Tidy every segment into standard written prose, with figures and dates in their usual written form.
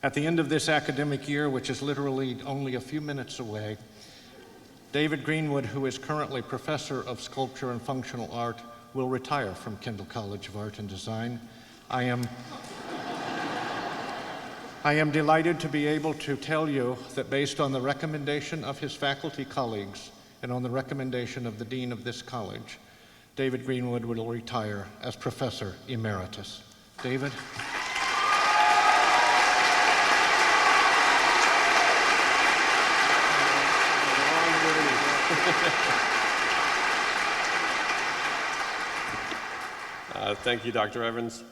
At the end of this academic year, which is literally only a few minutes away, David Greenwood, who is currently Professor of Sculpture and Functional Art, will retire from Kendall College of Art and Design. I am delighted to be able to tell you that based on the recommendation of his faculty colleagues and on the recommendation of the Dean of this college, David Greenwood will retire as Professor Emeritus. David? Thank you, Dr. Evans.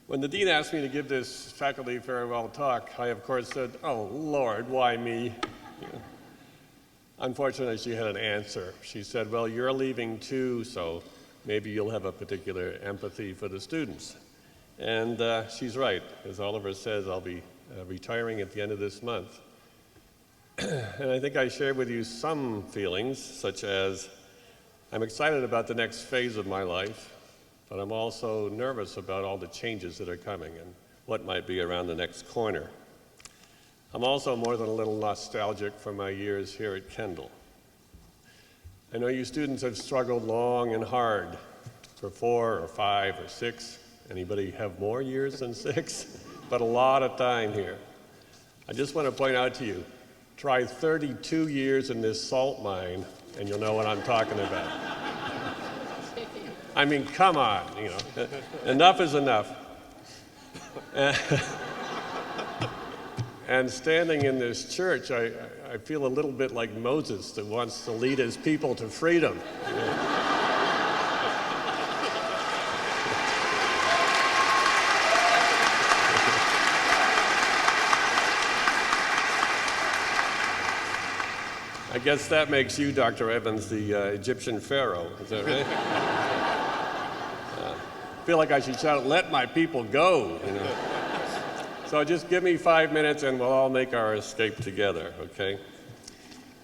When the Dean asked me to give this faculty farewell talk, I of course said, "Oh Lord, why me?" You know. Unfortunately, she had an answer. She said, "Well, you're leaving too, so maybe you'll have a particular empathy for the students." And she's right. As Oliver says, I'll be retiring at the end of this month. And I think I share with you some feelings, such as I'm excited about the next phase of my life, but I'm also nervous about all the changes that are coming and what might be around the next corner. I'm also more than a little nostalgic for my years here at Kendall. I know you students have struggled long and hard for 4 or 5 or 6. Anybody have more years than 6? But a lot of time here. I just want to point out to you, try 32 years in this salt mine and you'll know what I'm talking about. I mean, come on, you know, enough is enough. And standing in this church, I feel a little bit like Moses that wants to lead his people to freedom. You know? I guess that makes you, Dr. Evans, the Egyptian pharaoh, is that right? I feel like I should shout, "Let my people go," you know. So just give me 5 minutes and we'll all make our escape together, okay?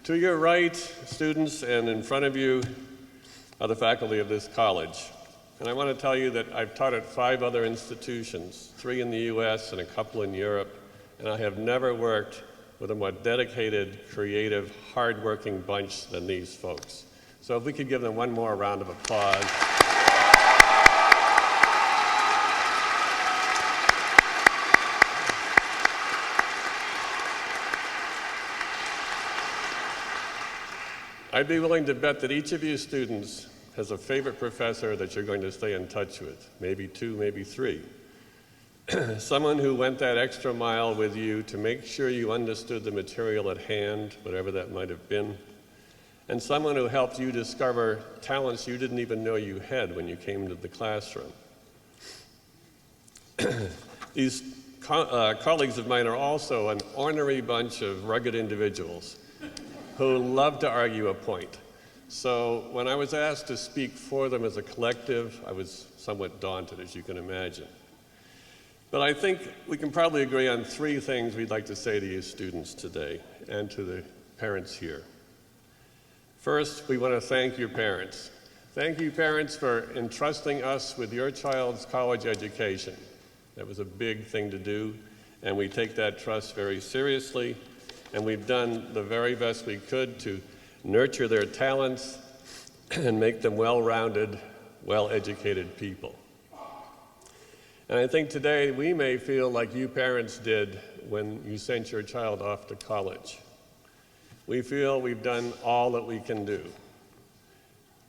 To your right, students, and in front of you are the faculty of this college. And I want to tell you that I've taught at 5 other institutions, 3 in the US and a couple in Europe, and I have never worked with a more dedicated, creative, hardworking bunch than these folks. So if we could give them one more round of applause. I'd be willing to bet that each of you students has a favorite professor that you're going to stay in touch with, maybe 2, maybe 3. Someone who went that extra mile with you to make sure you understood the material at hand, whatever that might have been, and someone who helped you discover talents you didn't even know you had when you came to the classroom. These colleagues of mine are also an ornery bunch of rugged individuals who love to argue a point. So when I was asked to speak for them as a collective, I was somewhat daunted, as you can imagine. But I think we can probably agree on 3 things we'd like to say to you students today and to the parents here. First, we want to thank your parents. Thank you, parents, for entrusting us with your child's college education. That was a big thing to do, and we take that trust very seriously, and we've done the very best we could to nurture their talents and make them well-rounded, well-educated people. And I think today we may feel like you parents did when you sent your child off to college. We feel we've done all that we can do.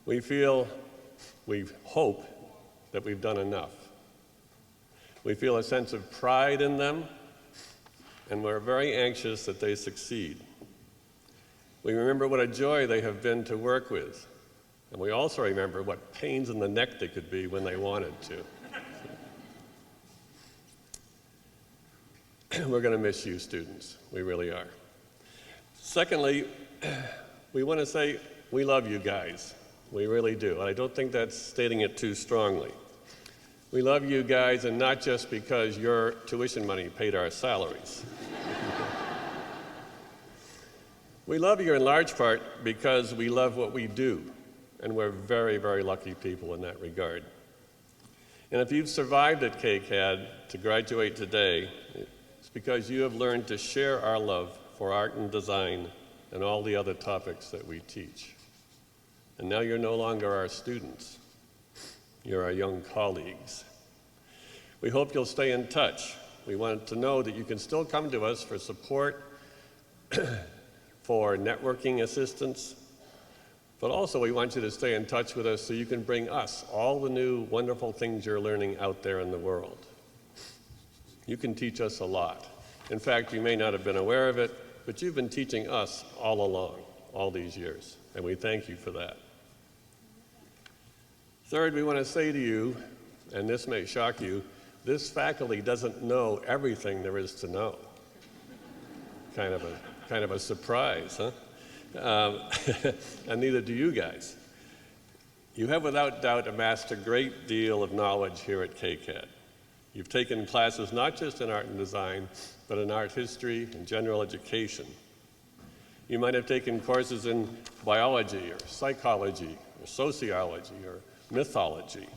We hope that we've done enough. We feel a sense of pride in them, and we're very anxious that they succeed. We remember what a joy they have been to work with, and we also remember what pains in the neck they could be when they wanted to. We're going to miss you, students. We really are. Secondly, we want to say we love you guys. We really do. And I don't think that's stating it too strongly. We love you guys, and not just because your tuition money paid our salaries. We love you in large part because we love what we do, and we're very, very lucky people in that regard. And if you've survived at KCAD to graduate today, it's because you have learned to share our love for art and design and all the other topics that we teach. And now you're no longer our students. You're our young colleagues. We hope you'll stay in touch. We want to know that you can still come to us for support, for networking assistance, but also we want you to stay in touch with us so you can bring us all the new wonderful things you're learning out there in the world. You can teach us a lot. In fact, you may not have been aware of it, but you've been teaching us all along, all these years, and we thank you for that. Third, we want to say to you, and this may shock you, this faculty doesn't know everything there is to know. Kind of a surprise, huh? And neither do you guys. You have without doubt amassed a great deal of knowledge here at KCAD. You've taken classes not just in art and design, but in art history and general education. You might have taken courses in biology or psychology or sociology or mythology.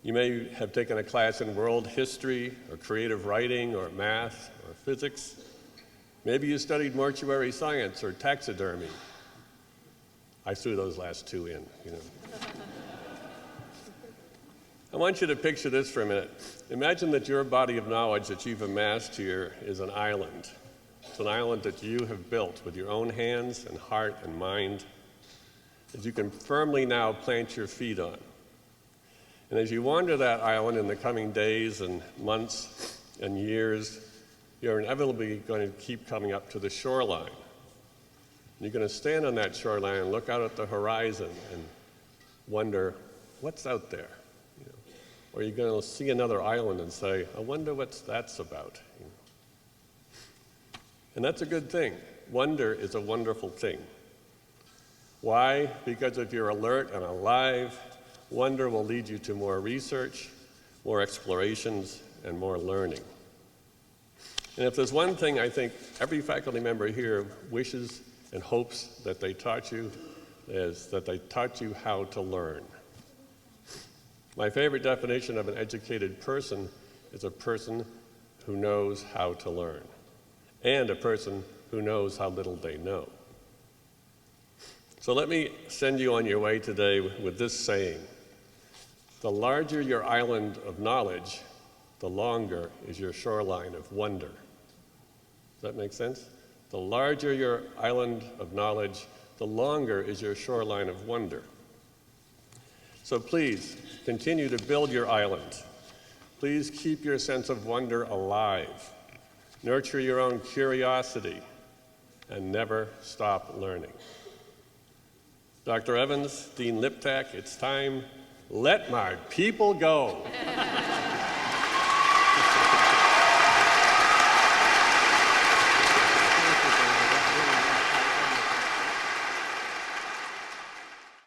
You may have taken a class in world history or creative writing or math or physics. Maybe you studied mortuary science or taxidermy. I threw those last two in, you know. I want you to picture this for a minute. Imagine that your body of knowledge that you've amassed here is an island. It's an island that you have built with your own hands and heart and mind that you can firmly now plant your feet on. And as you wander that island in the coming days and months and years, you're inevitably going to keep coming up to the shoreline. You're going to stand on that shoreline and look out at the horizon and wonder, what's out there? Or you're going to see another island and say, I wonder what that's about. And that's a good thing. Wonder is a wonderful thing. Why? Because if you're alert and alive, wonder will lead you to more research, more explorations, and more learning. And if there's one thing I think every faculty member here wishes and hopes that they taught you, is that they taught you how to learn. My favorite definition of an educated person is a person who knows how to learn, and a person who knows how little they know. So let me send you on your way today with this saying: the larger your island of knowledge, the longer is your shoreline of wonder. Does that make sense? The larger your island of knowledge, the longer is your shoreline of wonder. So please, continue to build your island. Please keep your sense of wonder alive. Nurture your own curiosity and never stop learning. Dr. Evans, Dean Liptak, it's time. Let my people go.